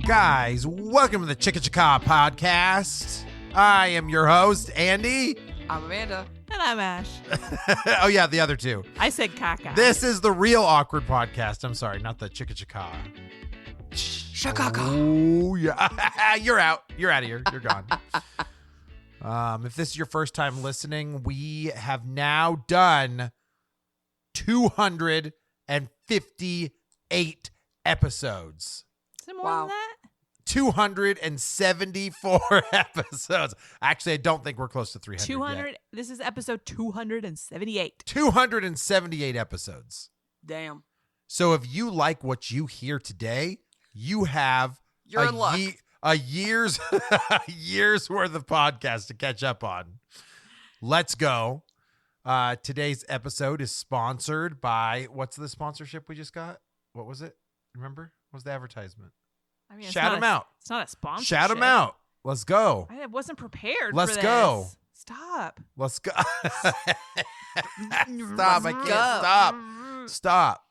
Guys, welcome to the Chicka Chicka podcast. I am your host, Andy. I'm Amanda. And I'm Ash. Oh, yeah, the other two. I said caca. This is the real awkward podcast. I'm sorry, not the Chicka Chicka. Shakaka. Oh, yeah. You're out. You're out of here. You're gone. If this is your first time listening, we have now done 258 episodes. Is it more Wow. than that? 274 episodes. Actually, I don't think we're close to 300 200. yet. This is episode 278. 278 episodes. Damn. So if you like what you hear today, you have You're in luck. a year's year's worth of podcast to catch up on. Let's go. Today's episode is sponsored by, what's the sponsorship we just got? What was it? Remember? What was the advertisement? I mean, it's Shout not them a- out. It's not a sponsorship. Shout them out. Let's go. I wasn't prepared. Let's for this. go. Stop. Let's go. Stop. I can't go. stop. Stop.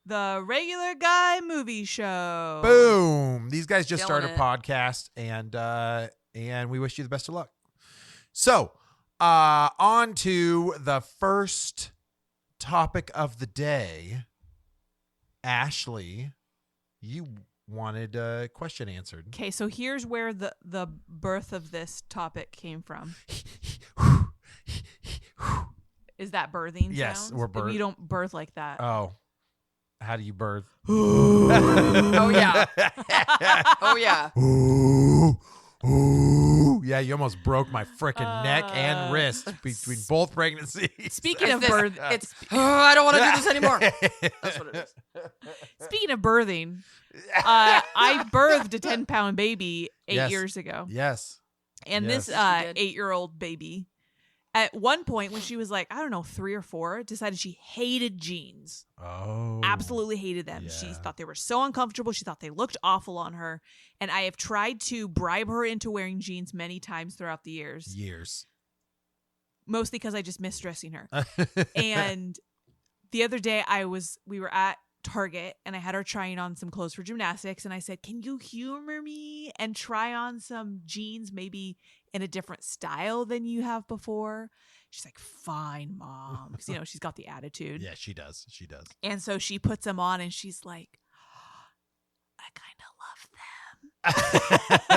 The Regular Guy Movie Show. Boom. These guys just Killing started a it. podcast and we wish you the best of luck. So, on to the first topic of the day. Ashley, you wanted a question answered. Okay, so here's where the birth of this topic came from. Is that birthing? Yes, sounds? we're Maybe you don't birth like that. Oh, how do you birth? Oh, yeah. Oh, yeah. Ooh, ooh. Yeah, you almost broke my frickin' neck and wrist between both pregnancies. Speaking of It's this- birth, It's, I don't want to do this anymore. That's what it is. speaking of birthing, I birthed a 10-pound baby 8 Yes. years ago. Yes. And Yes. this Yes, you did. 8-year-old baby, at one point when she was like, I don't know, 3 or 4, decided she hated jeans. Oh. Absolutely hated them. She Yeah. thought they were so uncomfortable. She thought they looked awful on her. And I have tried to bribe her into wearing jeans many times throughout the years, Years. mostly because I just miss dressing her. And the other day we were at Target and I had her trying on some clothes for gymnastics and I said, can you humor me and try on some jeans maybe in a different style than you have before? She's like, fine, Mom. Because, she's got the attitude. Yeah, she does. She does. And so she puts them on and she's like, I kind of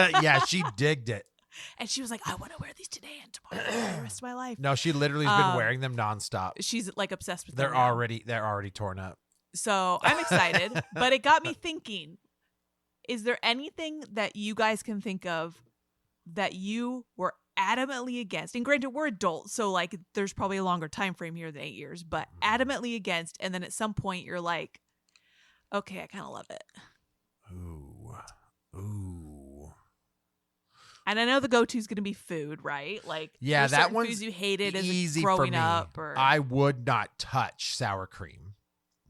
love them. Yeah, she digged it. And she was like, I want to wear these today and tomorrow for the rest of my life. No, she literally has been Um, wearing them nonstop. She's like obsessed with They're them now. already torn up. So I'm excited, but it got me thinking, is there anything that you guys can think of that you were adamantly against? And granted, we're adults, so like there's probably a longer time frame here than 8 years, but adamantly against, and then at some point you're like, okay, I kind of love it. Ooh. Ooh. And I know the go-to is going to be food, right? Like, Yeah, there's that certain one's foods you hated as easy growing for me. up, or I would not touch sour cream.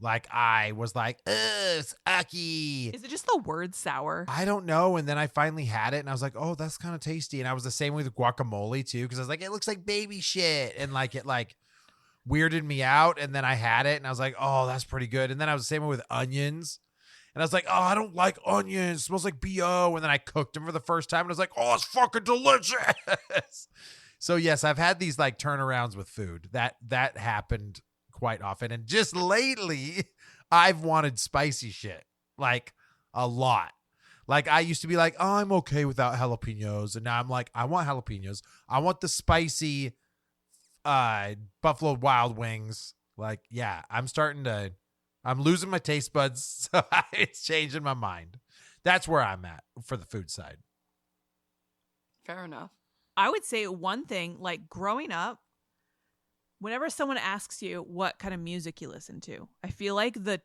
Like I was like, ugh, it's icky. is it just the word sour? I don't know. And then I finally had it and I was like, oh, that's kind of tasty. And I was the same with guacamole too, because I was like, it looks like baby shit. And like it like weirded me out. And then I had it and I was like, oh, that's pretty good. And then I was the same way with onions. And I was like, oh, I don't like onions. It smells like BO. And then I cooked them for the first time and I was like, oh, it's fucking delicious. So yes, I've had these like turnarounds with food. That happened quite often. And just lately, I've wanted spicy shit like a lot. Like I used to be like, oh, I'm okay without jalapenos. And now I'm like, I want jalapenos. I want the spicy Buffalo Wild Wings. Like, yeah, I'm losing my taste buds. So it's changing my mind. That's where I'm at for the food side. Fair enough. I would say one thing, like growing up, whenever someone asks you what kind of music you listen to, I feel like the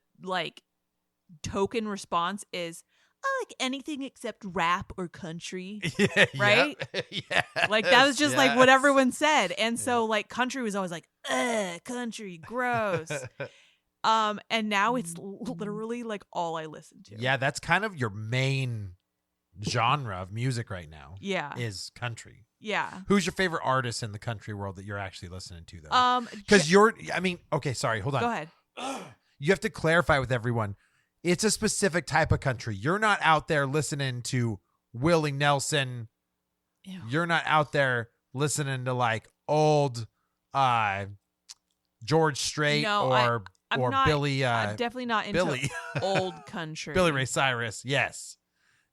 token response is, I like anything except rap or country. Yeah, Right? Yeah. Like that was just like what yes. everyone said. And so like country was always like, ugh, country, gross. And now it's literally like all I listen to. Yeah, that's kind of your main genre of music right now Yeah. is country. Yeah. Who's your favorite artist in the country world that you're actually listening to though? Because Okay, sorry, hold on. Go ahead. You have to clarify with everyone. It's a specific type of country. You're not out there listening to Willie Nelson. Ew. You're not out there listening to like old George Strait No, I'm or not- Billy I'm definitely not into Billy old country. Billy Ray Cyrus. Yes.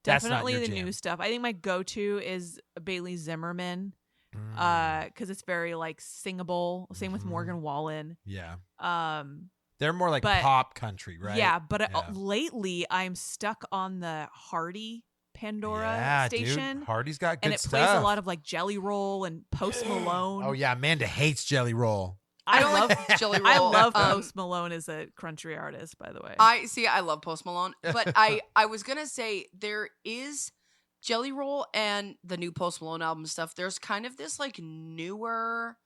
That's not Definitely your the jam. new stuff. I think my go-to is Bailey Zimmerman, Mm, because it's very like singable. Same with Mhm. Morgan Wallen. yeah. Um, They're more like but- pop country, right? yeah, but Yeah. lately I'm stuck on the Hardy Pandora Yeah, station, dude. Hardy's got good and it stuff. plays a lot of like Jelly Roll and Post Malone. Oh yeah, Amanda hates Jelly Roll. I I don't love like Jelly Roll. I love Um, Post Malone as a country artist, by the way. I love Post Malone, but I was gonna say there is Jelly Roll and the new Post Malone album stuff. There's kind of this like newer,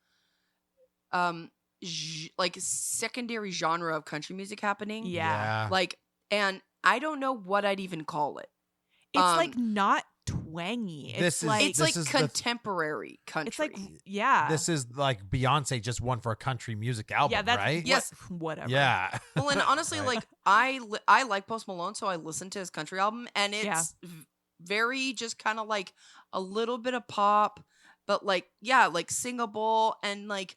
like secondary genre of country music happening. Yeah. Like, and I don't know what I'd even call it. It's um, like not twangy. This It's is- like It's this like is the- contemporary country. it's like yeah. This is like Beyonce just won for a country music album, yeah, that's right? Yes. whatever. Yeah. well, and honestly, Right. like I like Post Malone, so I listen to his country album, and it's Yeah. very just kind of like a little bit of pop, but like like singable, and like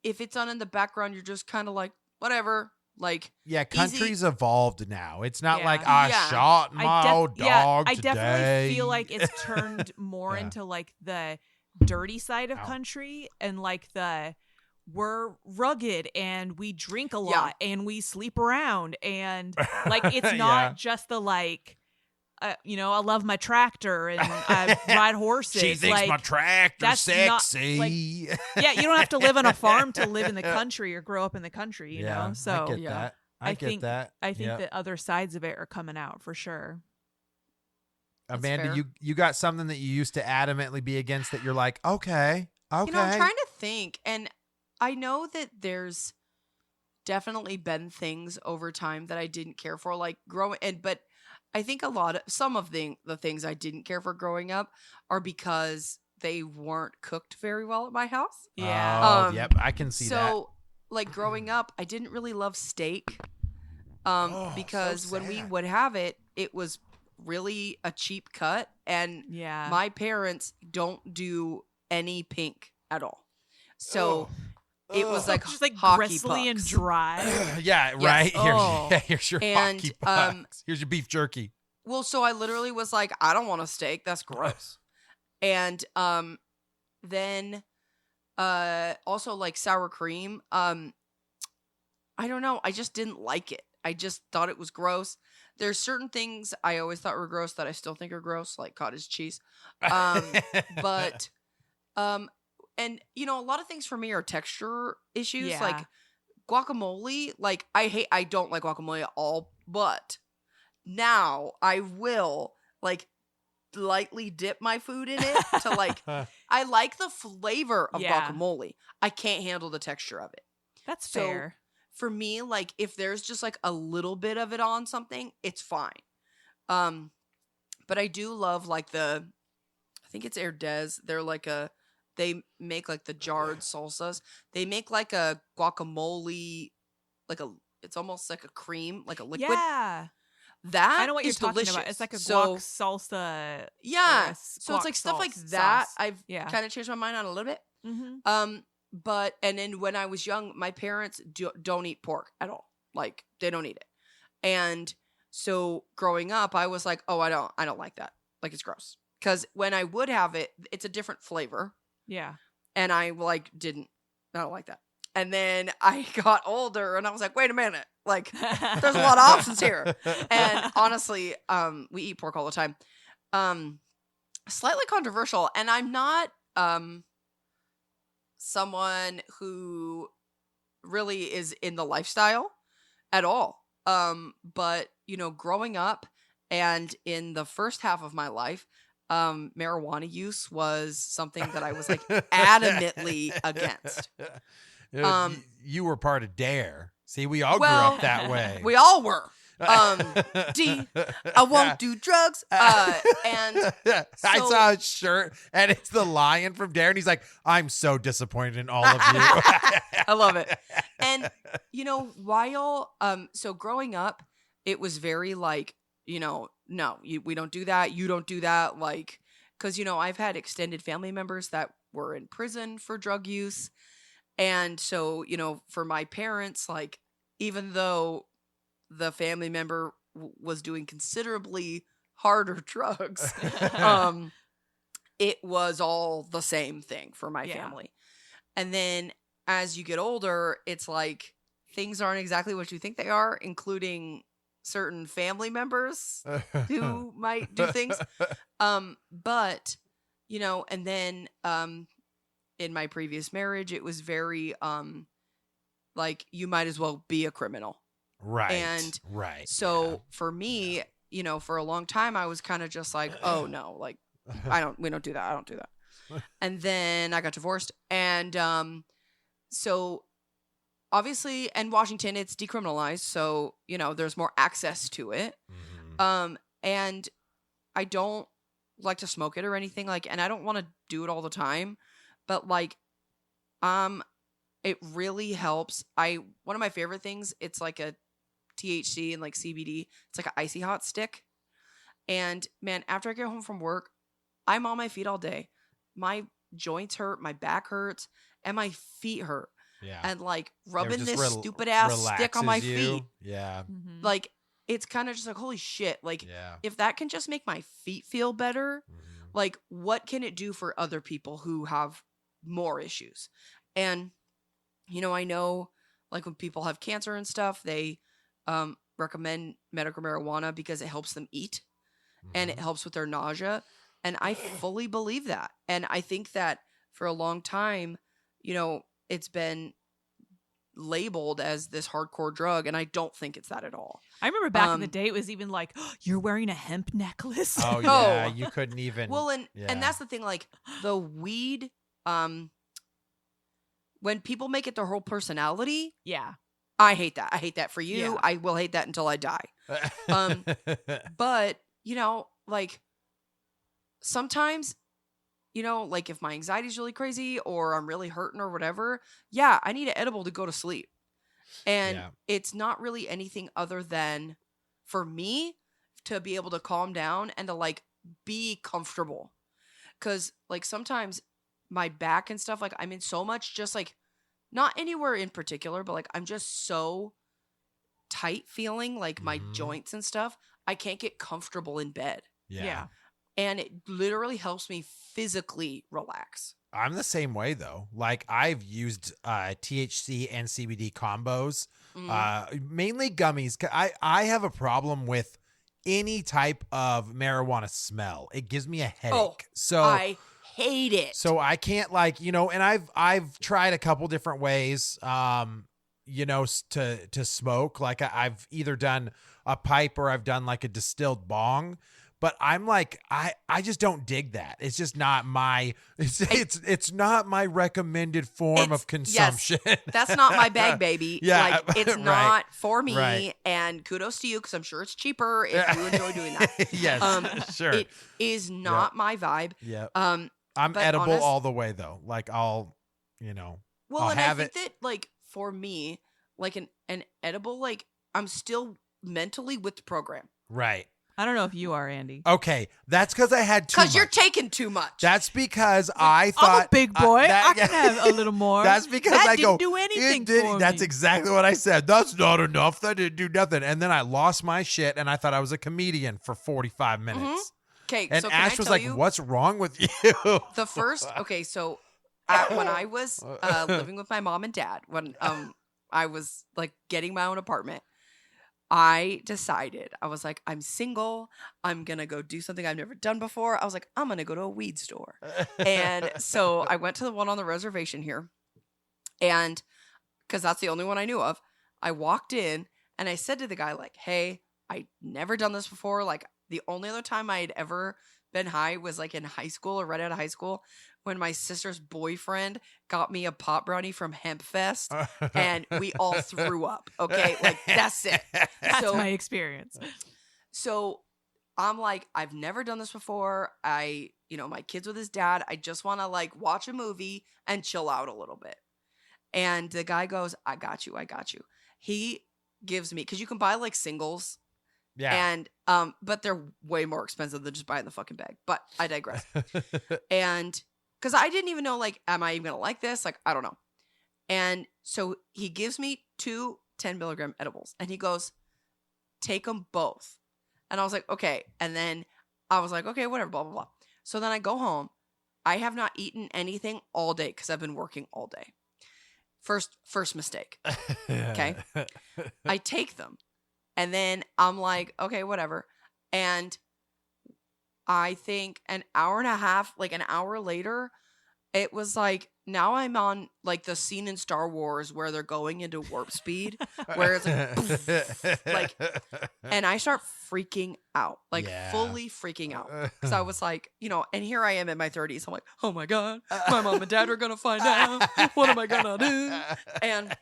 if it's on in the background, you're just kind of like whatever, like Yeah, country's evolved now. It's not Yeah. like I Yeah. shot my old dog I today. definitely feel like it's turned more Yeah. into like the dirty side of Ow. country and like the we're rugged and we drink a Yeah. lot and we sleep around and like it's not just the like I love my tractor and I ride horses. She thinks like, my tractor's that's not, sexy. like, yeah, you don't have to live on a farm to live in the country or grow up in the country, you know? So I get Yeah. that. I get think that. I think Yeah. the other sides of it are coming out for sure. That's Amanda, fair. you got something that you used to adamantly be against that you're like, okay. I'm trying to think, and I know that there's definitely been things over time that I didn't care for, like but I think some of the things I didn't care for growing up are because they weren't cooked very well at my house. Yeah. Oh, yep. I can see that. So, like growing up, I didn't really love steak, Oh, because so when we sad. would have it, it was really a cheap cut, and Yeah. my parents don't do any pink at all. So it was like just like hockey bristly and pucks. dry. Yeah, right. Oh. Here's your And, hockey pucks. Here's your beef jerky. Well, so I literally was like, I don't want a steak. That's gross. And then also like sour cream. I don't know. I just didn't like it. I just thought it was gross. There's certain things I always thought were gross that I still think are gross, like cottage cheese. But and a lot of things for me are texture issues. Yeah. Like guacamole, like I don't like guacamole at all, but now I will like lightly dip my food in it to like I like the flavor of Yeah. guacamole. I can't handle the texture of it. That's So- fair. For me, like if there's just like a little bit of it on something, it's fine. But I do love like I think it's Herdez. They make like the jarred salsas. They make like a guacamole, it's almost like a cream, like a liquid. Yeah. That I know what you're is talking delicious. about. It's like a So- guac salsa. Yeah. or a So it's guac like stuff like sauce. that. I've Yeah. kind of changed my mind on a little bit. Mm-hmm. But and then when I was young, my parents don't eat pork at all. Like they don't eat it. And so growing up, I was like, oh, I don't like that. Like it's gross. Because when I would have it, it's a different flavor. Yeah. And I I don't like that. And then I got older and I was like, wait a minute. Like there's a lot of options here. And honestly, we eat pork all the time. Slightly controversial, and I'm not someone who really is in the lifestyle at all. But growing up and in the first half of my life, marijuana use was something that I was like adamantly against. You were part of Dare. See, we all grew Well, up that way. We all were. D, I won't do drugs. And I so- saw a shirt and it's the lion from Dare, and he's like, I'm so disappointed in all of you. I love it. And while so growing up, it was very like, no, we don't do that. You don't do that. Like, because I've had extended family members that were in prison for drug use, and so for my parents, like, even though the family member was doing considerably harder drugs, it was all the same thing for my Yeah. family. And then as you get older, it's like things aren't exactly what you think they are, including certain family members who might do things. But and then in my previous marriage, it was very like, you might as well be a criminal. Right. And right. So for me, for a long time, I was kind of just like, oh no, like, we don't do that. I don't do that. And then I got divorced. And so obviously in Washington, it's decriminalized. So, there's more access to it. Mhm. And I don't like to smoke it or anything, like, and I don't want to do it all the time, but like, it really helps. One of my favorite things, it's like a THC and like CBD. It's like an icy hot stick. And man, after I get home from work, I'm on my feet all day. My joints hurt, my back hurts, and my feet hurt. Yeah. And like Yeah, it rubbing just this stupid ass stick on my relaxes you. feet, Yeah. Mhm. like, it's kind of just like, holy shit. Like, Yeah. if that can just make my feet feel better, Mhm. like, what can it do for other people who have more issues? And I know, like, when people have cancer and stuff, they recommend medical marijuana because it helps them eat and it Mhm. helps with their nausea. And I fully believe that. And I think that for a long time, it's been labeled as this hardcore drug, and I don't think it's that at all. I remember back in the Um, day, it was even like, you're wearing a hemp necklace. Oh No. yeah, you couldn't even. Well, and yeah. that's the thing, like, the weed, when people make it their whole personality, Yeah. I hate that. I hate that for you. Yeah. I will hate that until I die. But, like, sometimes, like, if my anxiety's really crazy or I'm really hurting or whatever, yeah, I need an edible to go to sleep. And Yeah. it's not really anything other than, for me, to be able to calm down and to, like, be comfortable. Because, like, sometimes my back and stuff, like, I'm in so much, just, like, not anywhere in particular, but, like, I'm just so tight feeling, like, my Mhm. joints and stuff, I can't get comfortable in bed. yeah. And it literally helps me physically relax. I'm the same way though. Like, I've used THC and CBD combos, mainly gummies. I have a problem with any type of marijuana smell. It gives me a headache. So I hate it. So I can't, like, and I've tried a couple different ways, to smoke. Like, I've either done a pipe or I've done like a distilled bong, but I'm like, I just don't dig that. It's just not my, it's not my recommended form of consumption. That's not my bag, baby. Yeah, Like, it's right. not for me. Right. And kudos to you, because I'm sure it's cheaper if you enjoy doing that. Yes, sure. It is not my vibe. Yeah. Um, I'm but edible honest- all the way though. Like, I'll, well, I'll and have I think that, like, for me, like, an edible, like, I'm still mentally with the program. right. I don't know if you are, Andy. Okay, that's because I had too Because you're much. taking too much. That's because I thought I'm a big boy. that- I can have a little more. That's because that I didn't go. do anything It did. for That's me. exactly what I said. That's not enough. That didn't do nothing. And then I lost my shit, and I thought I was a comedian for 45 minutes. Okay, And so can Ash I was tell like, you, "What's wrong with you?" the first, okay, so when I was living with my mom and dad, when I was, like, getting my own apartment, I decided, I was like, I'm single. I'm going to go do something I've never done before. I was like, I'm going to go to a weed store. And so I went to the one on the reservation here. And because that's the only one I knew of, I walked in and I said to the guy, like, hey, I never done this before. Like, the only other time I had ever been high was, like, in high school or right out of high school when my sister's boyfriend got me a pot brownie from Hemp Fest and we all threw up. Okay, like that's it. That's So- my experience. So I'm like, I've never done this before. My kid's with his dad. I just want to like watch a movie and chill out a little bit. And the guy goes, I got you. He gives me, because you can buy like singles. Yeah. And but they're way more expensive than just buying the fucking bag. But I digress. And because I didn't even know, like, am I even gonna like this? Like, I don't know. And so he gives me 2 10-milligram edibles, and he goes, take them both. And I was like, okay. And then I was like, okay, whatever, blah blah blah. So then I go home. I have not eaten anything all day because I've been working all day. First mistake. Okay. I take them. And then I'm like, okay, whatever. And I think an hour and a half, like an hour later, it was like, now I'm on like the scene in Star Wars where they're going into warp speed, where it's like, and I start freaking out, like Yeah. fully freaking out. Because I was like, and here I am in my 30s. I'm like, oh my God, my mom and dad are going to find out. What am I going to do? And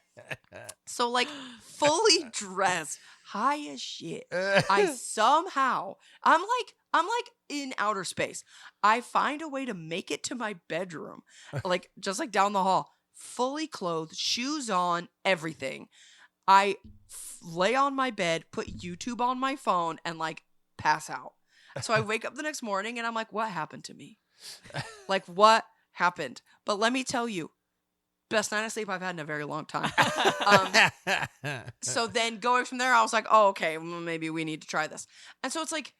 so like fully dressed, high as shit. I somehow, I'm like in outer space. I find a way to make it to my bedroom, like just like down the hall, fully clothed, shoes on, everything. I lay on my bed, put YouTube on my phone, and like pass out. So I wake up the next morning and I'm like, what happened to me? Like, what happened? But let me tell you, best night of sleep I've had in a very long time. So then going from there, I was like, oh, okay, well, maybe we need to try this. And so it's like,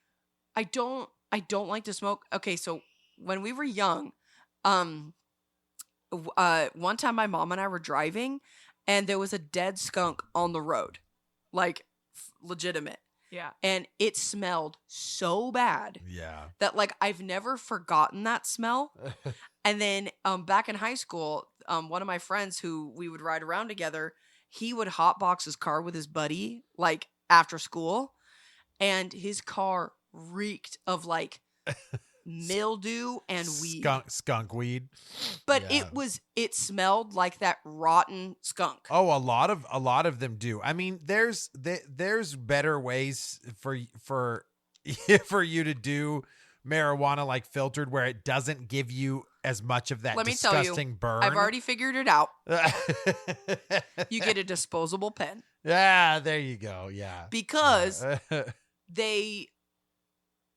I don't like to smoke. Okay, so when we were young, one time my mom and I were driving and there was a dead skunk on the road, like legitimate. Yeah. And it smelled so bad Yeah. that like I've never forgotten that smell. And then back in high school, one of my friends who we would ride around together, he would hotbox his car with his buddy like after school, and his car reeked of like mildew and weed. Skunk weed. But Yeah. it smelled like that rotten skunk. Oh, a lot of them do. I mean, there's better ways for for you to do marijuana, like filtered, where it doesn't give you as much of that Let me tell you, disgusting burn. I've already figured it out. You get a disposable pen Yeah, there you go. Yeah. because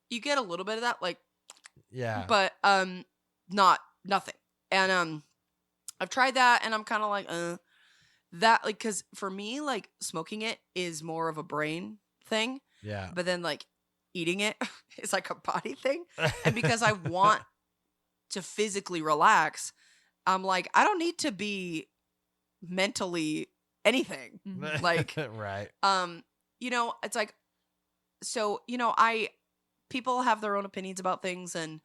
you get a little bit of that, like, yeah. but nothing. And I've tried that, and I'm kind of like that, like, because for me, like, smoking it is more of a brain thing, Yeah. but then like eating it is like a body thing. And because I want to physically relax, I'm like, I don't need to be mentally anything. Mhm. Like, right. It's like, so, people have their own opinions about things, and,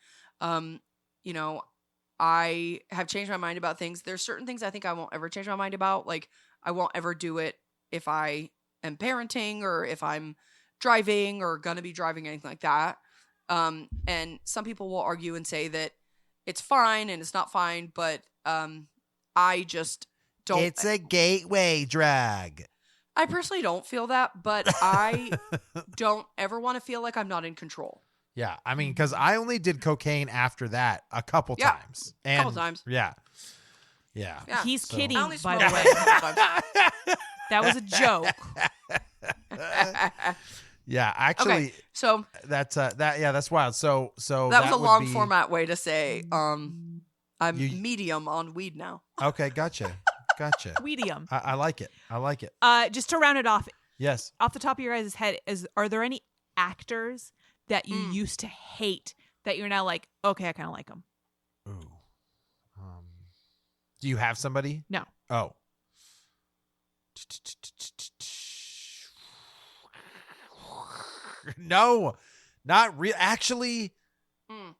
I have changed my mind about things. There's certain things I think I won't ever change my mind about. Like, I won't ever do it if I am parenting or if I'm driving or gonna be driving, anything like that. And some people will argue and say that it's fine and it's not fine, but I just don't. It's a gateway drug. I personally don't feel that, but I don't ever want to feel like I'm not in control. Yeah, I mean, because I only did cocaine after that a couple Yeah, times. couple times. Yeah. Yeah. Yeah. He's So- kidding, I only by smoke the way. once. That was a joke. Yeah, actually, Okay, so that's that's wild. So that was a would long be- format way to say I'm You- medium on weed now. Okay, gotcha. Medium. I like it. Just to round it off, Yes. off the top of your guys' head, are there any actors that you Mm. used to hate that you're now like, okay, I kind of like them? Ooh. Do you have somebody? No. Oh. No, not real. Actually, Mm.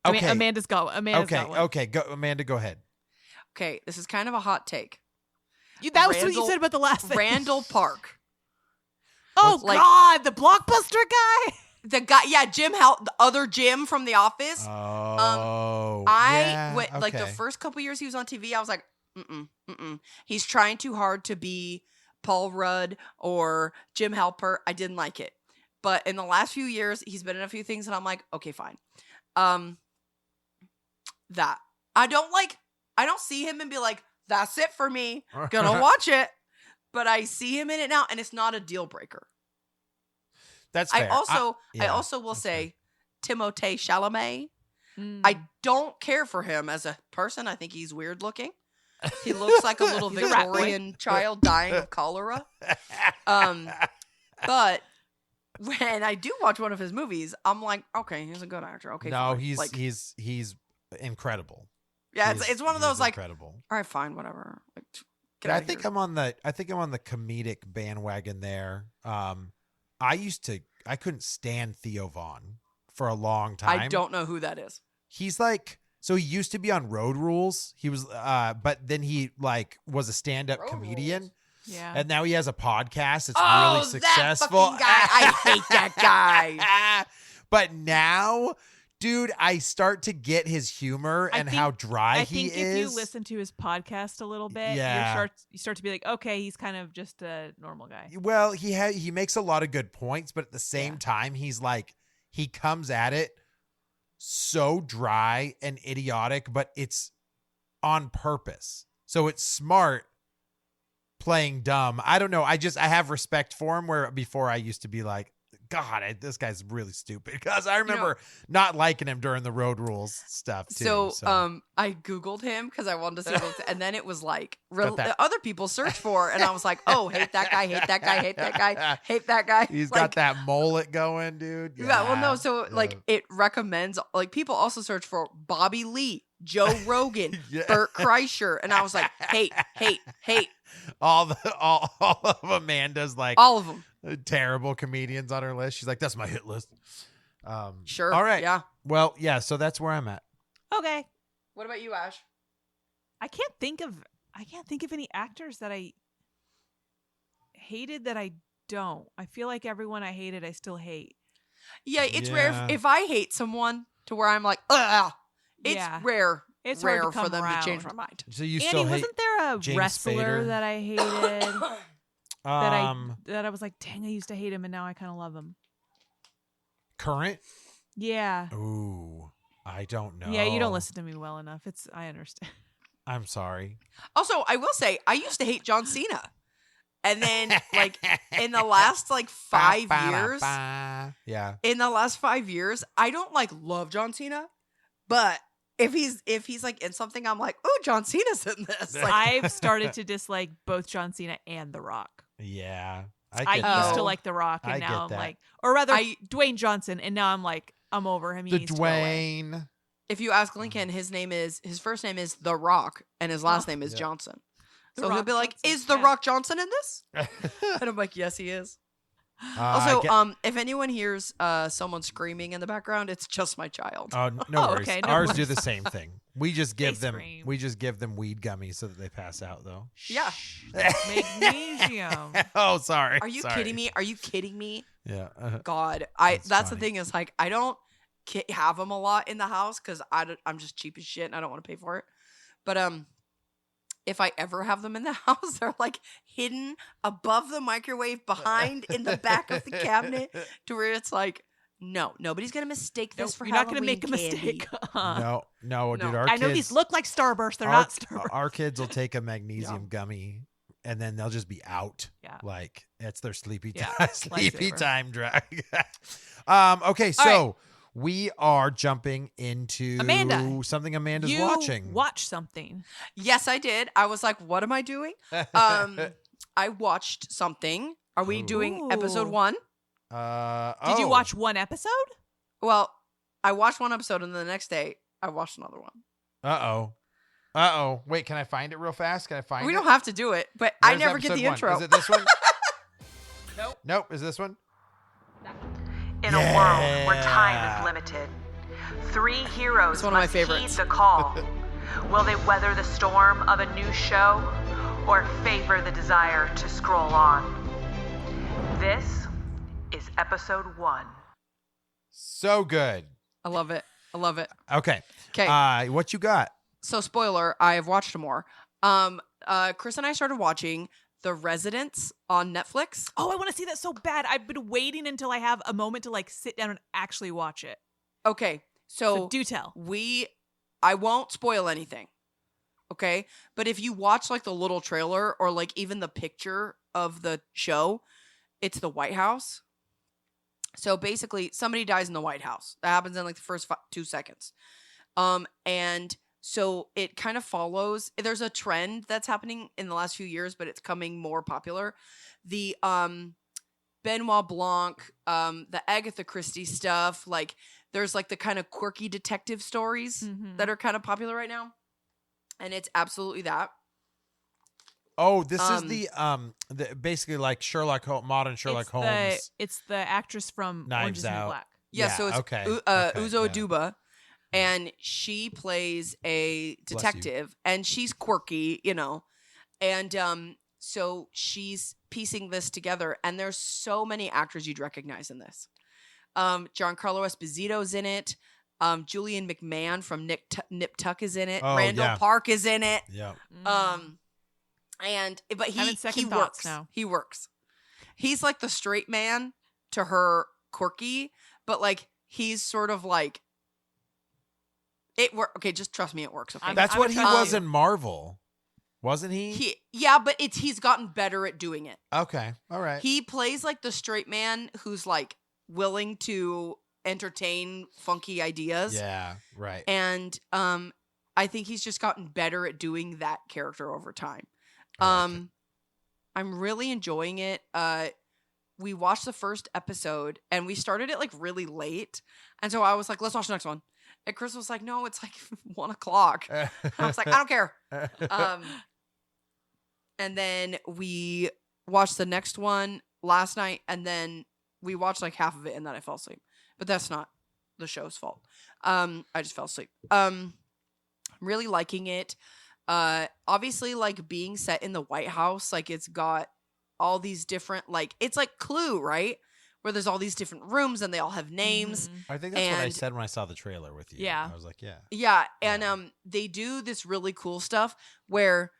okay. Amanda's got one. Okay. Go, Amanda. Go ahead. Okay, this is kind of a hot take. That was what you Randall- said about the last thing. Randall Park. Oh, Like- God, the Blockbuster guy? The guy, Jim the other Jim from The Office. Oh, like the first couple years he was on TV, I was like, he's trying too hard to be Paul Rudd or Jim Halpert. I didn't like it. But in the last few years, he's been in a few things and I'm like, okay, fine. That I don't see him and be like, that's it for me. Gonna watch it. But I see him in it now and it's not a deal breaker. That's fair. I also will say Timothée Chalamet. I don't care for him as a person. I think he's weird looking. He looks like a little Victorian child dying of cholera. But when I do watch one of his movies, I'm like, okay, he's a good actor. Okay, no, fine. he's incredible. Yeah, it's one of those like, incredible. All right, fine, whatever. Like, I think I'm on the comedic bandwagon there. I couldn't stand Theo Vaughn for a long time. I don't know who that is. He's like, so he used to be on Road Rules. He was, but then he like was a stand-up comedian. Rules. Yeah. And now he has a podcast. It's really successful. That fucking guy. I hate that guy. But now, dude, I start to get his humor and how dry he is. I think if you listen to his podcast a little bit, you start to be like, okay, he's kind of just a normal guy. Well, he makes a lot of good points, but at the same time, he's like, he comes at it so dry and idiotic, but it's on purpose. So it's smart playing dumb. I don't know. I have respect for him where before I used to be like, God, this guy's really stupid. Because I remember not liking him during the Road Rules stuff too. So I Googled him because I wanted to see what, and then it was like other people search for, and I was like, oh, hate that guy, hate that guy, hate that guy, hate that guy. He's got that mullet going, dude. Yeah, well, no. So like it recommends, like people also search for Bobby Lee, Joe Rogan, Bert Kreischer, and I was like, hate. All of Amanda's like all of them. Terrible comedians on her list. She's like, that's my hit list. Sure. All right. Yeah. Well, yeah. So that's where I'm at. Okay. What about you, Ash? I can't think of any actors that I hated that I don't. I feel like everyone I hated, I still hate. Yeah, it's rare if I hate someone to where I'm like, ugh. It's rare. It's rare hard to for them around. to change my mind. So you Andy, still hate wasn't there a James wrestler Spader? that I hated? that I was like, dang, I used to hate him and now I kind of love him. Current? Yeah. Ooh, I don't know. Yeah, you don't listen to me well enough. I understand. I'm sorry. Also, I will say, I used to hate John Cena. And then, like, in the last, 5 years. Yeah. In the last 5 years, I don't, love John Cena. But if he's in something, I'm like, oh, John Cena's in this. I've started to dislike both John Cena and The Rock. Yeah. I used to like The Rock, and now I'm like, or rather, Dwayne Johnson, and now I'm like, I'm over him. He needs to go away. Dwayne. If you ask Lincoln, his first name is The Rock, and his last name is Johnson. So he'll be like, is The Rock Johnson in this? And I'm like, yes, he is. Also, if anyone hears someone screaming in the background, it's just my child. Oh, no worries. Okay, no Ours worries. do the same thing. We just give them scream. weed gummies so that they pass out though. Yeah. Magnesium. Oh, sorry. Are you kidding me? Are you kidding me? Yeah. God, that's funny. the thing is I don't have them a lot in the house because I'm just cheap as shit and I don't want to pay for it. But if I ever have them in the house, they're hidden above the microwave, behind in the back of the cabinet, to where it's like, no, nobody's gonna mistake this for You're not Halloween gonna make a candy. mistake. No, dude. Our I kids, know these look like Starburst. They're not Starburst. Our kids will take a magnesium gummy and then they'll just be out. Yeah. Like it's their sleepy Yeah, time, sleepy lifesaver. time drug. Okay, so we are jumping into Amanda, something Amanda's you watching. Watch something. Yes, I did. I was like, what am I doing? I watched something. Are we doing episode Ooh. 1? Did you watch one episode? Well, I watched one episode and then the next day I watched another one. Uh-oh. Wait, can I find it real fast? Can I find it? We don't have to do it, but Where's I never get the episode 1? intro. Is it this one? Nope. Is this one? In a world where time is limited, 3 heroes It's one of my must heed favorites. the call. Will they weather the storm of a new show or favor the desire to scroll on? This is episode 1. So good. I love it. I love it. Okay. Okay. What you got? So spoiler, I have watched more. Chris and I started watching The Residents on Netflix. Oh, I want to see that so bad. I've been waiting until I have a moment to like sit down and actually watch it. Okay. So do tell. I won't spoil anything. Okay? But if you watch like the little trailer or like even the picture of the show, it's the White House. So basically somebody dies in the White House. That happens in like the first 2 seconds. And so it kind of follows. There's a trend that's happening in the last few years, but it's coming more popular. The Benoit Blanc, the Agatha Christie stuff. Like there's like the kind of quirky detective stories that are kind of popular right now, and it's absolutely that. Oh, this is the basically like modern Sherlock Holmes. It's the actress from Knives Orange is the New Out. Black. Yeah, so it's okay. Uzo Yeah. Aduba, and she plays a detective, and she's quirky, you know, and so she's piecing this together, and there's so many actors you'd recognize in this. Giancarlo Esposito's in it. Julian McMahon from Nip Tuck is in it. Oh, Randall yeah. Park is in it. Yeah. But Having he second works. thoughts now. He works. He's like the straight man to her quirky, but like he's sort of like it work. Okay, just trust me, it works. Okay, That's I'm what he gonna was trust you. in Marvel, wasn't he? but he's gotten better at doing it. Okay. All right. He plays like the straight man who's like willing to entertain funky ideas. Yeah. Right. And I think he's just gotten better at doing that character over time. I like it. I'm really enjoying it. We watched the first episode and we started it like really late. And so I was like, let's watch the next one. And Chris was like, no, it's like 1:00. I was like, I don't care. And then we watched the next one last night, and then we watched like half of it, and then I fell asleep. But that's not the show's fault. I just fell asleep. I'm really liking it. Obviously, like being set in the White House, like it's got all these different, like it's like Clue, right? Where there's all these different rooms and they all have names. Mhm. I think that's what I and- said when I saw the trailer with you. Yeah. I was like, yeah. Yeah, and Yeah. they do this really cool stuff where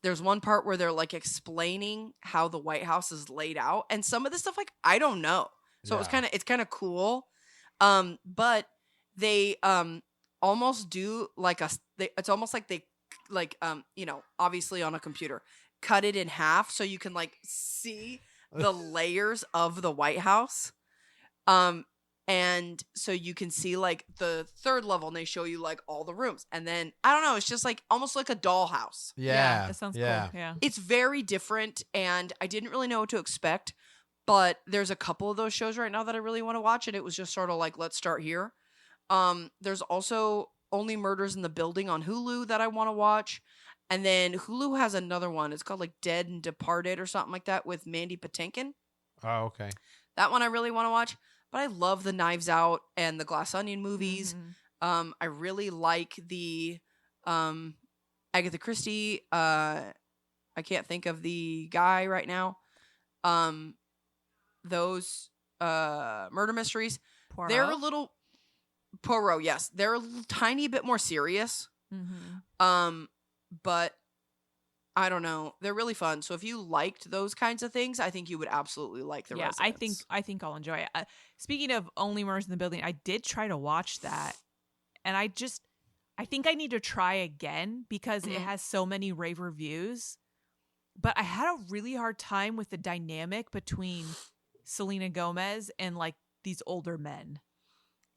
there's one part where they're like explaining how the White House is laid out, and some of the stuff like I don't know. So it's Yeah. kind of cool. But they almost do like it's almost like they like obviously on a computer cut it in half so you can like see the layers of the White House. And so you can see like the third level and they show you like all the rooms. And then I don't know, it's just like almost like a dollhouse. Yeah. That sounds yeah. cool. Yeah. It's very different and I didn't really know what to expect, but there's a couple of those shows right now that I really want to watch and it was just sort of like let's start here. There's also Only Murders in the Building on Hulu that I want to watch. And then Hulu has another one. It's called like Dead and Departed or something like that with Mandy Patinkin. Oh, okay. That one I really want to watch. But I love the Knives Out and the Glass Onion movies. Mhm. I really like the Agatha Christie. I can't think of the guy right now. Those murder mysteries. Poirot. They're a little Poirot, yes. They're a tiny bit more serious. Mhm. But I don't know. They're really fun. So if you liked those kinds of things, I think you would absolutely like the Yeah, Residents. I think I'll enjoy it. Speaking of Only Murders in the Building, I did try to watch that, and I think I need to try again because it Mhm. has so many rave reviews. But I had a really hard time with the dynamic between Selena Gomez and like these older men.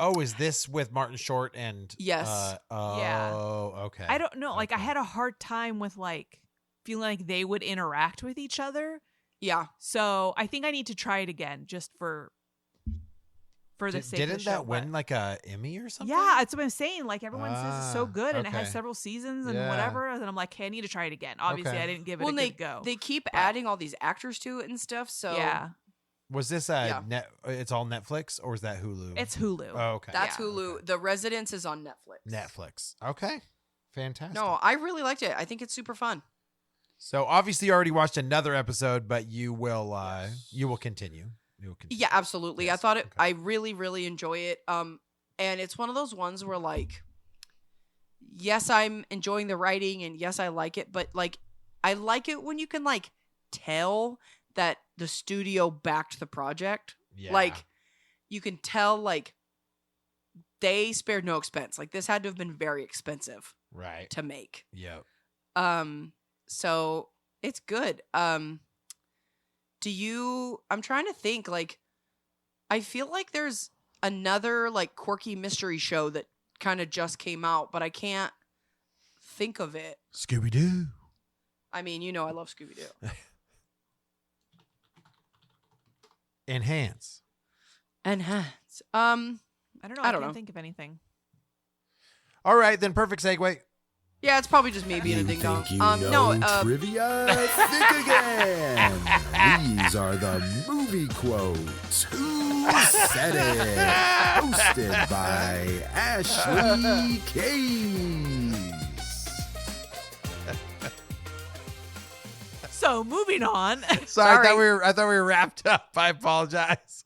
Oh, is this with Martin Short and? Yes. Yeah. Oh, okay. I don't know. Like I Okay. had a hard time with like feeling like they would interact with each other. Yeah. So I think I need to try it again just for the sake of Didn't the show, that win but- like a Emmy or something? Yeah, that's what I'm saying. Like everyone says it's so good and it has okay. several seasons and Yeah. whatever. And I'm like, hey, I need to try it again. Obviously, Okay. I didn't give it Well, a good go. they keep but- adding all these actors to it and stuff. So yeah, Was this Yeah. It's all Netflix or is that Hulu? it's Hulu. Oh, okay. that's Yeah. Hulu. Okay. The Residence is on Netflix. Netflix. Okay. Fantastic. No, I really liked it. I think it's super fun. So obviously you already watched another episode, but you will continue. you'll continue. Yeah, absolutely. I Yes, thought it. okay. I really, really enjoy it. And it's one of those ones where like, yes, I'm enjoying the writing, and yes, I like it, but like, I like it when you can like tell that the studio backed the project. Yeah. Like, you can tell like they spared no expense. Like, this had to have been very expensive Right. to make. Yep. So it's good. I'm trying to think, like, I feel like there's another like quirky mystery show that kind of just came out, but I can't think of it. Scooby Doo. I mean, you know, I love Scooby Doo. Enhance. Enhance. I don't know. I I don't can't know. think of anything. All right, then perfect segue. Yeah, it's probably just me being a You ding dong. think you know trivia? Think again. These are the movie quotes. Who said it? Hosted by Ashley Case. So moving on. Sorry, Sorry. I thought we were wrapped up. I apologize.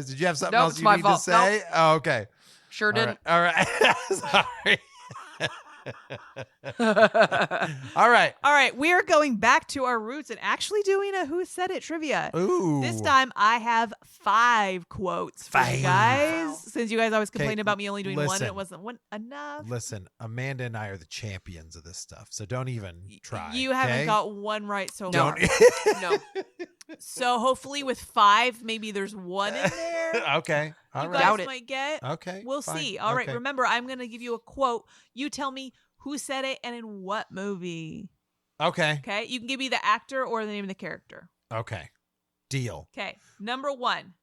Did you have something Nope, else it's you my need fault. to say? Oh, okay. Sure All didn't. right. Sorry. All right. All right, we are going back to our roots and actually doing a Who Said It trivia. Ooh. This time I have 5 quotes for you Five. guys. Wow. Since you guys always Okay, complain about me only doing one and listen. it wasn't one enough. Listen, Amanda and I are the champions of this stuff, so don't even try. You haven't okay? got one right so No. far. No. So hopefully with 5, maybe there's one in there. Okay. All You right. Doubt guys it. might get. Okay. We'll fine. see. All right. Okay. Remember, I'm going to give you a quote. You tell me who said it and in what movie. Okay. Okay. You can give me the actor or the name of the character. Okay. Deal. Okay. Number 1.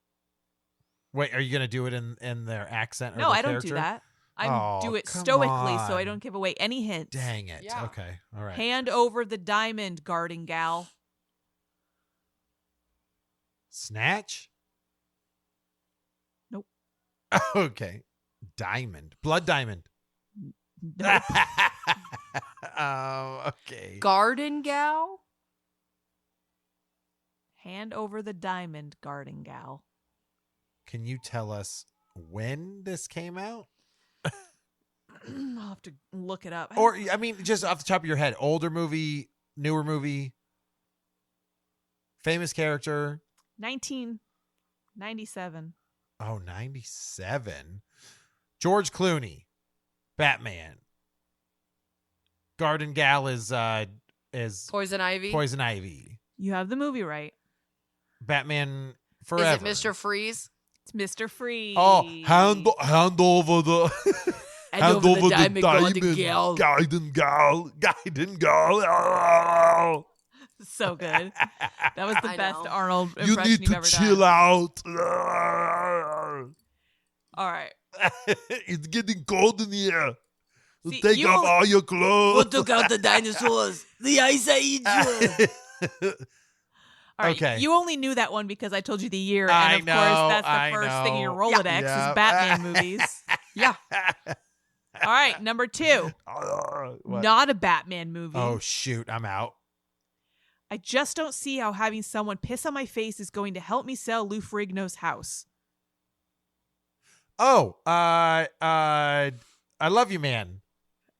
Wait, are you gonna do it in their accent? Or No, their I don't character? do that. I Oh, do it come stoically so I on. don't give away any hints. Dang it. Yeah. Okay. All right. Hand over the diamond, guarding gal. Snatch? Nope. Okay. Diamond. Blood diamond. Nope. Okay. Garden gal. Hand over the diamond, guarding gal. Can you tell us when this came out? I'll have to look it up. Or, I mean, just off the top of your head, older movie, newer movie, famous character. 1997. Oh, 97. George Clooney, Batman. Garden Gal is Poison Ivy. Poison Ivy. You have the movie right. Batman Forever. Is it Mr. Freeze? It's Mr. Freeze. Oh, hand over the Hand over the diamond, Garden gal. Garden Gal. So good. That was the I best know. Arnold You impression need you've to ever chill done. out. All right. It's getting cold in here. See, Take you- off all your clothes. out the dinosaurs? The Ice Age. All right. Okay. You only knew that one because I told you the year. I And of know, course, that's the I first thing in your know. Rolodex Yeah. is Batman movies. Yeah. All right. Number 2. What? Not a Batman movie. Oh shoot, I'm out. I just don't see how having someone piss on my face is going to help me sell Lou Ferrigno's house. Oh, I love you, man.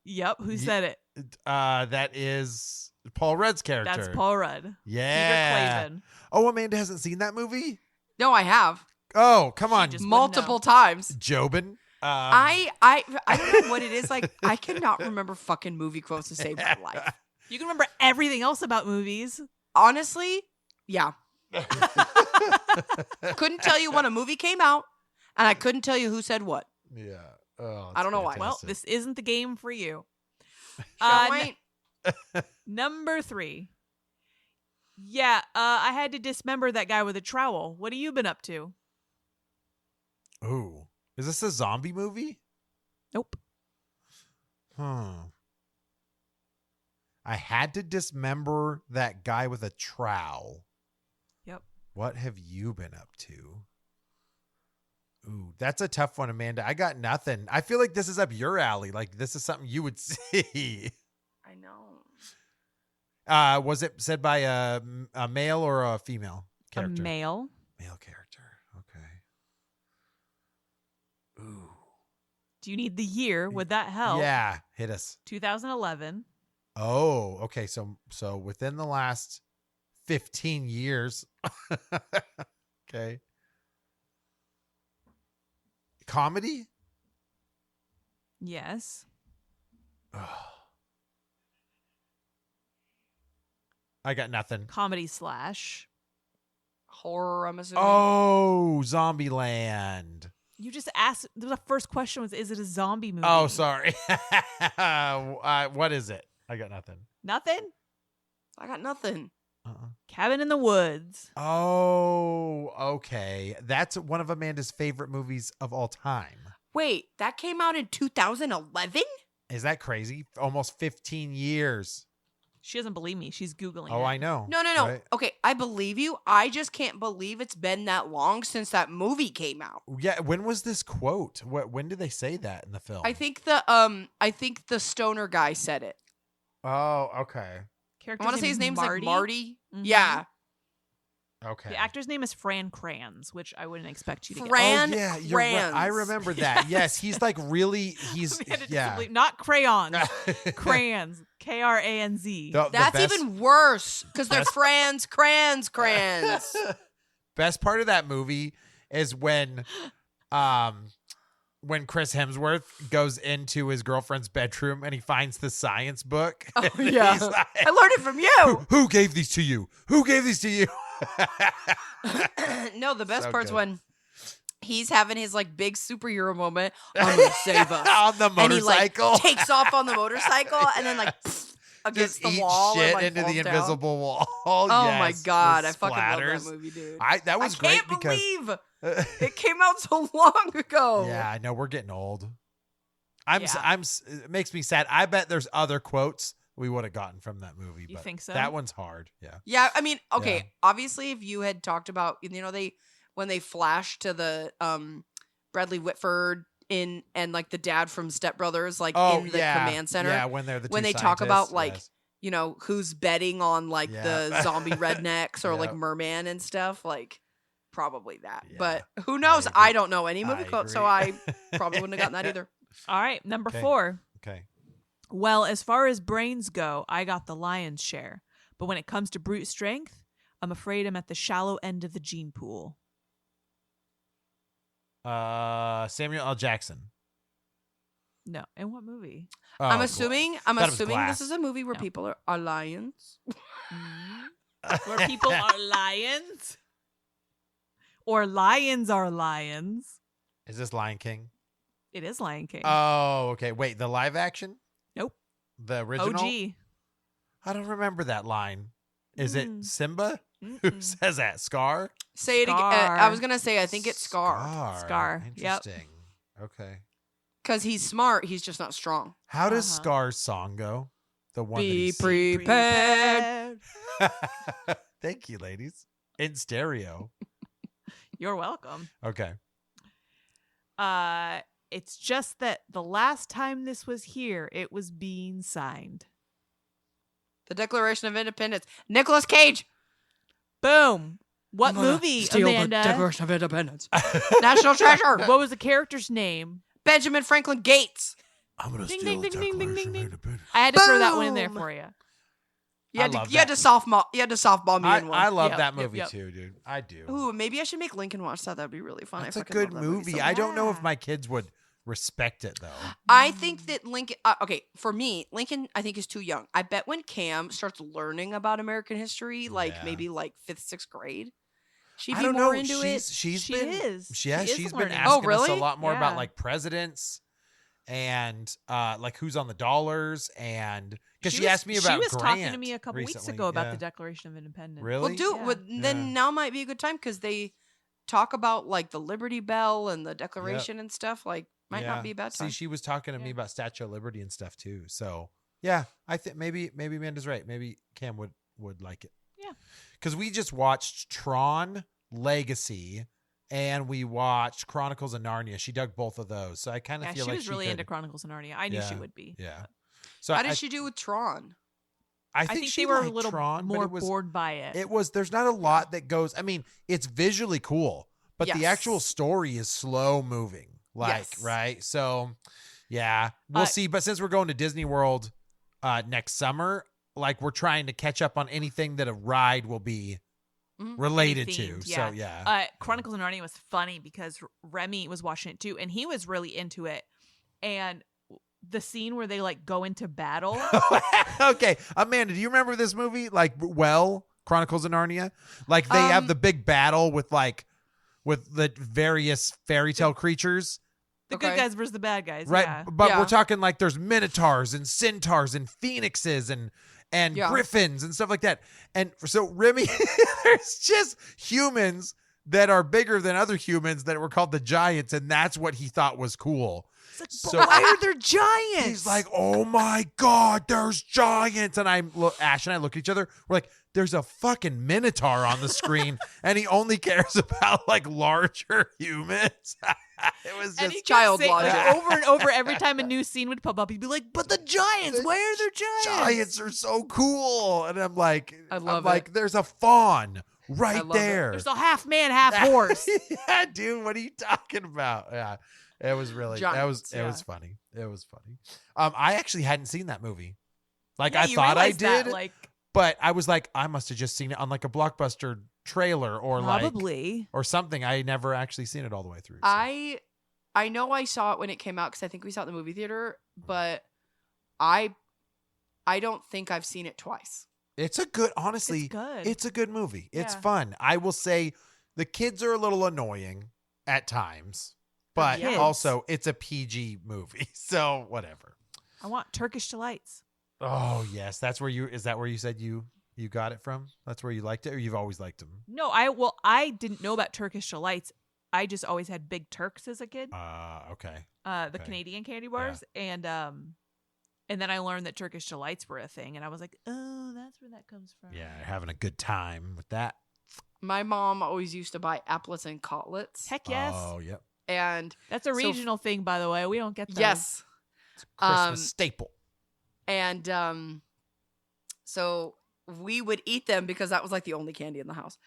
Yep. Who Ye- said it? That is Paul Rudd's character. That's Paul Rudd. Yeah. Peter Clavin. Oh, Amanda hasn't seen that movie? No, I have Oh, come on, just- multiple times. Jobin. I don't know what it is. Like, I cannot remember fucking movie quotes to save my life. You can remember everything else about movies. Honestly, yeah. Couldn't tell you when a movie came out, and I couldn't tell you who said what. Yeah. Oh, I don't know why. Well, fantastic. this isn't the game for you. Sean N- White. Number 3. Yeah, I had to dismember that guy with a trowel. What have you been up to? Ooh, is this a zombie movie? Nope. I had to dismember that guy with a trowel. Yep. What have you been up to? Ooh, that's a tough one, Amanda. I got nothing. I feel like this is up your alley. Like this is something you would see. I know. Was it said by a male or a female character? A male. Male character. Okay. Ooh. Do you need the year? Would that help? Yeah, hit us. 2011. Oh, okay. So within the last 15 years. Okay. Comedy? Yes. I got nothing. Comedy slash. Horror, I'm assuming. Oh, Zombieland. You just asked. The first question was, "Is it a zombie movie?" Oh, sorry. What is it? I got nothing. Nothing. I got nothing. Cabin in the Woods. Oh, okay. That's one of Amanda's favorite movies of all time. Wait, that came out in 2011? Is that crazy? Almost 15 years. She doesn't believe me. She's Googling Oh, it. I know. No. Right? Okay, I believe you. I just can't believe it's been that long since that movie came out. Yeah. When was this quote? When did they say that in the film? I think the stoner guy said it. Oh, okay. Character's I want to say his name name's is like Marty. Mhm. Yeah. Okay. The actor's name is Fran Kranz, which I wouldn't expect you to Fran- Oh, yeah, you're right. I Kranz. remember that. Yes, he's like really. He's get. Amanda yeah. doesn't believe- not crayons. Crayons. Kranz. That's even worse because they're crayons. Crayons. Best part of that movie is when Chris Hemsworth goes into his girlfriend's bedroom and he finds the science book. Oh, And yeah. he's like, I learned it from you. Who gave these to you? Who gave these to you? No, the best So part's good. when he's having his like big superhero moment. I'm gonna save us. On the And he motorcycle. like takes off on the motorcycle and then like against Just the eat wall shit and, like, into the falls down. invisible wall. Oh my Yes, god, the I fucking love splatters. that movie, dude. That was I great can't because believe it came out so long ago. yeah, I know we're getting old. Yeah. It makes me sad. I bet there's other quotes we would have gotten from that movie. You but think so? That one's hard. Yeah. Yeah, I mean, okay, Yeah. obviously if you had talked about, when they flash to the Bradley Whitford and like the dad from Step Brothers in the command center. Yeah, when they're the when two they talk about scientists, like yes. who's betting on like Yeah. the zombie rednecks or like Yep. merman and stuff, like probably that. Yeah, But who knows? agree. I don't know any movie I quotes, so I agree. probably wouldn't have gotten that either. All right, number Okay. 4. Okay. Well, as far as brains go, I got the lion's share. But when it comes to brute strength, I'm afraid I'm at the shallow end of the gene pool. Samuel L. Jackson. No. In what movie? I'm Oh, assuming Thought it was this Glass. is a movie where No. people are lions. Where people are lions? Or lions are lions? Is this Lion King? It is Lion King. Oh, okay. Wait, the live action? Nope. The original? OG. I don't remember that line. Is it Mm. Simba? Who Mm-mm. says that? Scar? Say it again. Scar. I was gonna say I think it's Scar Scar, yep. Interesting. Okay. because he's smart. He's just not strong. How does Uh-huh. Scar's song go? The one Be that prepared. he's... Thank you, ladies. In stereo. You're welcome. Okay. It's just that the last time this was here, it was being signed. The Declaration of Independence. Nicolas Cage. Boom. What I'm gonna movie, steal the Amanda? Declaration of Independence. National treasure. What was the character's name? Benjamin Franklin Gates. I'm gonna Ding, steal ding, the ding, ding, ding, Declaration ding, of ding. Independence. I had to throw that one in there Boom. for you. You had, love to, you had to that. softball me in one. I love Yep, that yep, movie yep. too, dude. I do. Ooh, maybe I should make Lincoln watch that. That'd be really fun. That's I a fucking good love that movie. so I don't know if Yeah. my kids would respect it though. I think that Lincoln. Okay, for me, Lincoln, I think is too young. I bet when Cam starts learning about American history, like Yeah. maybe like 5th, 6th grade, she'd I be don't more know. into it. She's She been is. Yeah, She is she's been learning. asking us a really? lot more about Yeah. like presidents and like who's on the dollars and because she was- asked me about She was talking to Grant me a couple weeks recently. ago about Yeah. the Declaration of Independence. Really? Well, do Yeah. but then Yeah. now might be a good time because they talk about like the Liberty Bell and the Declaration and stuff. Like, might Yeah. not be a bad time. See, she was talking to me Yeah. about Statue of Liberty and stuff too. So yeah, I think maybe Amanda's right. Maybe Cam would like it. Yeah. Because we just watched Tron Legacy and we watched Chronicles of Narnia. She dug both of those, so I kind of Yeah, feel she like was really could, into Chronicles of Narnia. I knew she Yeah. would be. Yeah. So How I, did she do with Tron? I think think she they were a liked little Tron, but more it was, bored by it. It was. There's not a lot that goes. I mean, it's visually cool, but the Yes. actual story is slow moving. Like, Yes. right? So, yeah, we'll see. But since we're going to Disney World next summer, like we're trying to catch up on anything that a ride will be Mhm. related Themed, to. yeah. So, yeah. Chronicles of Narnia was funny because Remy was watching it too, and he was really into it. And the scene where they like go into battle. Okay, Amanda, do you remember this movie? Like, Chronicles of Narnia? Like they have the big battle with the various fairy tale creatures. The Okay. good guys versus the bad guys. Right, Yeah. but Yeah. we're talking like there's minotaurs and centaurs and phoenixes and Yeah. griffins and stuff like that. And so Remy, there's just humans that are bigger than other humans that were called the giants, and that's what he thought was cool. So Why are there giants? he's like, "Oh my god, there's giants!" And Ash and I look at each other. We're like, "There's a fucking minotaur on the screen, and he only cares about like larger humans." It was And he just kept child saying, logic. over and over every time a new scene would pop up, he'd be like, "But the giants, why are there giants?" giants are so cool, and I'm like, I love like, there's a fawn I right love it. there. There's a half man, half horse. Yeah, dude, what are you talking about? Yeah, it was really Giants, it was funny. It was funny. I actually hadn't seen that movie. Like Yeah, I you thought I realize that, did, like but I was like, I must have just seen it on like a Blockbuster trailer or probably. or something. I never actually seen it all the way through. So. I know I saw it when it came out because I think we saw it in the movie theater, but I don't think I've seen it twice. It's a good, honestly, It's good. it's a good movie. It's Yeah. fun. I will say the kids are a little annoying at times, but Kids. also it's a PG movie. So whatever. I want Turkish delights. Oh, yes. Is that where you said you got it from? That's where you liked it, or you've always liked them? No, I didn't know about Turkish delights. I just always had Big Turks as a kid. Okay. The okay. Canadian candy bars, and then I learned that Turkish delights were a thing, and I was like, oh, that's where that comes from. Yeah, having a good time with that. My mom always used to buy applets and cotlets. Heck yes. Oh, yep. And That's a So- regional thing, by the way. We don't get those. yes. It's a Christmas Um, staple. And so we would eat them because that was like the only candy in the house.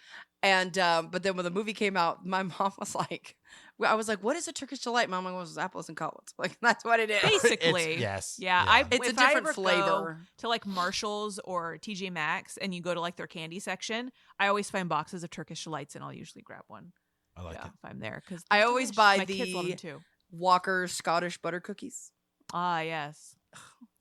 And but then when the movie came out, my mom was like, I was like, what is a Turkish delight? My mom goes, apples and cutlets. Like that's what it is. Basically. It's, yes. Yeah, It's a if I different ever go flavor. to like Marshalls or TJ Maxx and you go to like their candy section, I always find boxes of Turkish delights and I'll usually grab one. I like Yeah, it. if I'm there because I always buy my kids love them the- too. Walker's Scottish butter cookies. Ah, yes.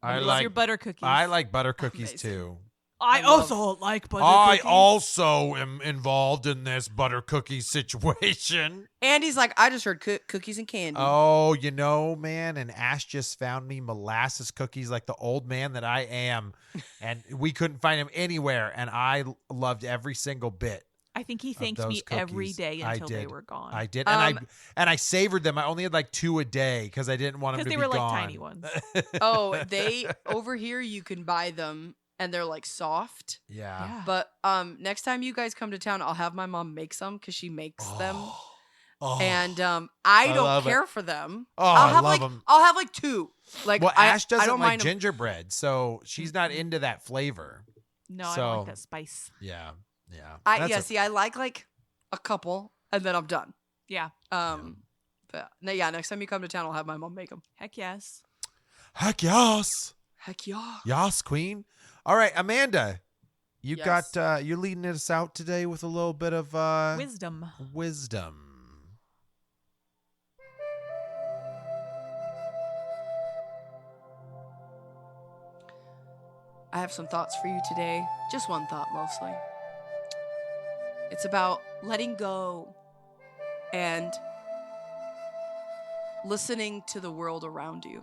I love like your butter cookies. I like butter cookies Amazing. too. I I love- also like butter I cookies. also am involved in this butter cookie situation. Andy's like, I just heard cookies and candy. Oh, you know, man, and Ash just found me molasses cookies like the old man that I am. And we couldn't find them anywhere. And I loved every single bit. I think he thanked those me every cookies. day I until they did. were gone. I did. Um, And I savored them. I only had like 2 a day because I didn't want them to Because be they were like gone. tiny ones. Oh, they over here you can buy them and they're like soft. Yeah. Yeah. But next time you guys come to town, I'll have my mom make some because she makes them. Oh. And I I don't love it. care for them. Oh, I'll I have love like 'em. I'll have like 2. Like Well, Ash I doesn't don't like mind 'em. gingerbread, so she's not into that flavor. No, I don't So- like that spice. Yeah. Yeah. I That's see. I like a couple, and then I'm done. Yeah. But yeah, next time you come to town, I'll have my mom make them. Heck yes. Heck yes. Heck yeah. Yas, queen. All right, Amanda. You Yes. got you're leading us out today with a little bit of Wisdom. wisdom. I have some thoughts for you today. Just one thought mostly. It's about letting go and listening to the world around you.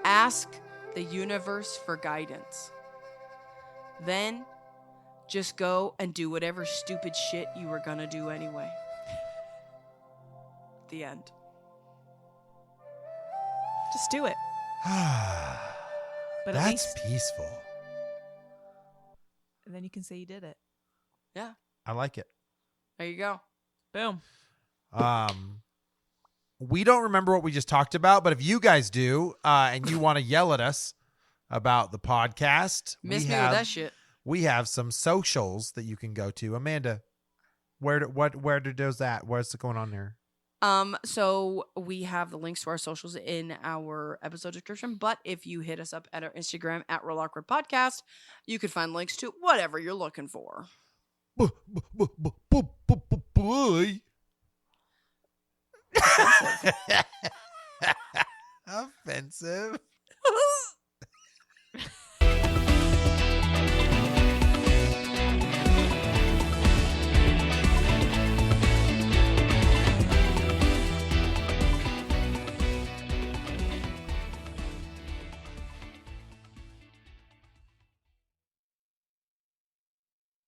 Ask the universe for guidance. Then just go and do whatever stupid shit you were gonna do anyway. The end. Just do it. But at That's least peaceful. and then you can say you did it. Yeah, I like it. there you go. Boom. We don't remember what we just talked about, but if you guys do, and you want to yell at us, about the podcast. Miss me with that shit. We have some socials that you can go to. Amanda, where does that? What's going on there? So we have the links to our socials in our episode description, but if you hit us up at our Instagram at Real Awkward Podcast, you could find links to whatever you're looking for. Boy. Offensive.